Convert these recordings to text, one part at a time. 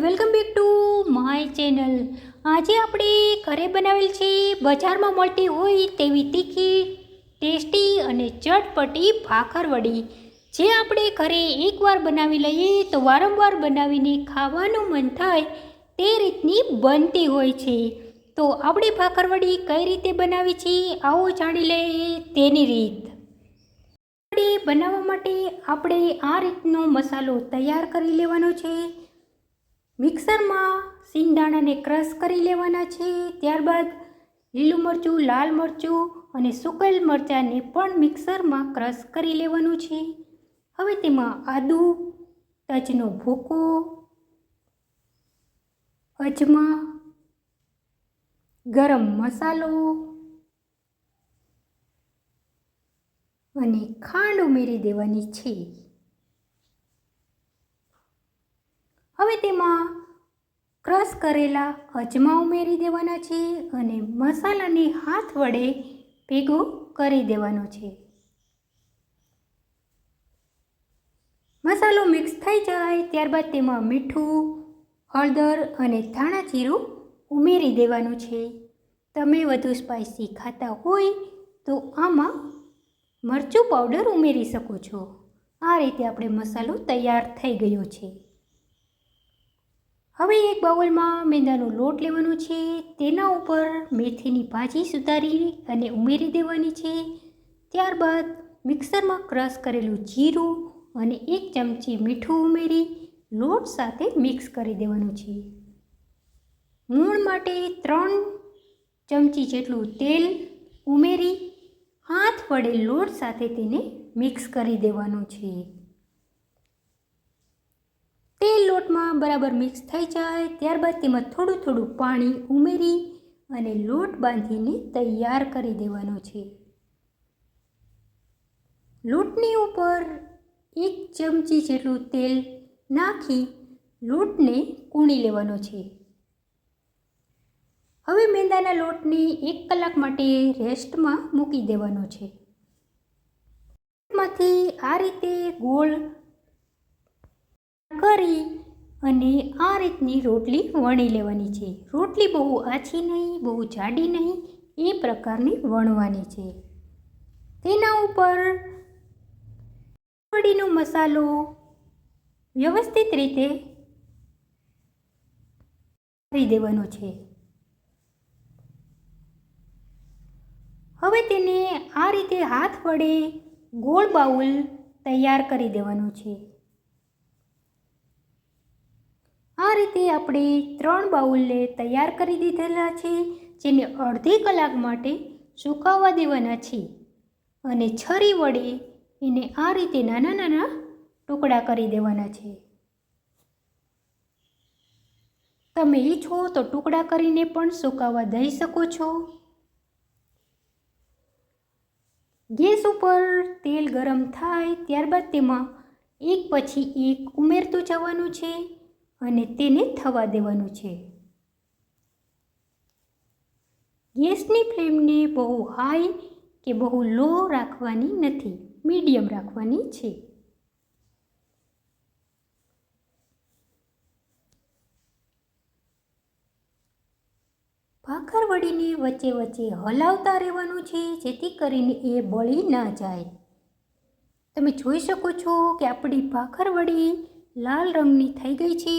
Welcome back to my channel. આજે આપણે ઘરે બનાવેલ છે બજારમાં મળતી હોય તેવી તીખી ટેસ્ટી અને ચટપટી ભાખરવડી, જે આપણે ઘરે એકવાર બનાવી લઈએ તો વારંવાર બનાવીને ખાવાનું મન થાય તે રીતની બનતી હોય છે। તો આપણી ભાખરવડી કઈ રીતે બનાવી છે આવો જાણી લઈએ તેની રીત। બનાવવા માટે આપણે આ રીતનો મસાલો તૈયાર કરી લેવાનો છે। મિક્સરમાં સિંગદાણાને ક્રશ કરી લેવાના છે। ત્યારબાદ લીલું મરચું, લાલ મરચું અને સૂકેલ મરચાંને પણ મિક્સરમાં ક્રશ કરી લેવાનું છે। હવે તેમાં આદુ, તજનો ભૂકો, અજમા, ગરમ મસાલો અને ખાંડ ઉમેરી દેવાની છે। હવે તેમાં ક્રશ કરેલા અજમા ઉમેરી દેવાના છે અને મસાલાને હાથ વડે ભેગો કરી દેવાનો છે। મસાલો મિક્સ થઈ જાય ત્યારબાદ તેમાં મીઠું, હળદર અને ધાણા જીરું ઉમેરી દેવાનું છે। તમે વધુ સ્પાઇસી ખાતા હોય તો આમાં મરચું પાવડર ઉમેરી શકો છો। આ રીતે આપણે મસાલો તૈયાર થઈ ગયો છે। હવે એક બાઉલમાં મેંદાનો લોટ લેવાનો છે। તેના ઉપર મેથીની ભાજી સુધારી અને ઉમેરી દેવાની છે। ત્યારબાદ મિક્સરમાં ક્રશ કરેલું જીરું અને 1 ચમચી મીઠું ઉમેરી લોટ સાથે મિક્સ કરી દેવાનું છે। મૂણ માટે 3 ચમચી જેટલું તેલ ઉમેરી હાથ વડે લોટ સાથે તેને મિક્સ કરી દેવાનું છે। તેલ લોટમાં બરાબર મિક્સ થઈ જાય ત્યારબાદ તેમાં થોડું થોડું પાણી ઉમેરી અને લોટ બાંધીને તૈયાર કરી દેવાનો છે। લોટની ઉપર 1 ચમચી જેટલું તેલ નાખી લોટને કૂણી લેવાનો છે। હવે મેંદાના લોટને 1 કલાક માટે રેસ્ટમાં મૂકી દેવાનો છે। માંથી આ રીતે ગોળ કરી અને આ રીતની રોટલી વણી લેવાની છે। રોટલી બહુ આછી નહીં, બહુ જાડી નહીં, એ પ્રકારની વણવાની છે। તેના ઉપર વડીનો મસાલો વ્યવસ્થિત રીતે કરી દેવાનો છે। હવે તેને આ રીતે હાથ વડે ગોળ બાઉલ તૈયાર કરી દેવાનું છે। આ રીતે આપણે 3 બાઉલને તૈયાર કરી દીધેલા છે, જેને અડધી કલાક માટે સુકાવા દેવાના છે અને છરી વડે એને આ રીતે નાના નાના ટુકડા કરી દેવાના છે। તમે ઈચ્છો તો ટુકડા કરીને પણ સુકાવા દઈ શકો છો। ગેસ ઉપર તેલ ગરમ થાય ત્યારબાદ તેમાં એક પછી એક ઉમેરતું જવાનું છે અને તેને થવા દેવાનું છે। ગેસની ફ્લેમને બહુ હાઈ કે બહુ લો રાખવાની નથી, મીડિયમ રાખવાની છે। ભાખરવડીને વચ્ચે વચ્ચે હલાવતા રહેવાનું છે જેથી કરીને એ બળી ના જાય। તમે જોઈ શકો છો કે આપણી ભાખરવડી લાલ રંગની થઈ ગઈ છે।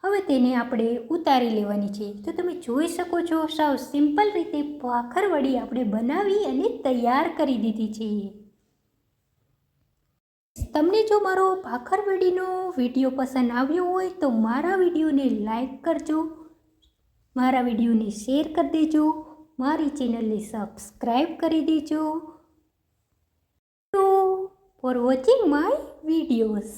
હવે તેને આપણે ઉતારી લેવાની છે। તો તમે જોઈ શકો છો સાવ સિમ્પલ રીતે ભાખરવડી આપણે બનાવી અને તૈયાર કરી દીધી છે। તમને જો મારો ભાખરવડીનો વિડીયો પસંદ આવ્યો હોય તો મારા વિડીયોને લાઈક કરજો, મારા વિડીયોને શેર કરી દેજો, મારી ચેનલને સબસ્ક્રાઈબ કરી દેજો। For watching my videos।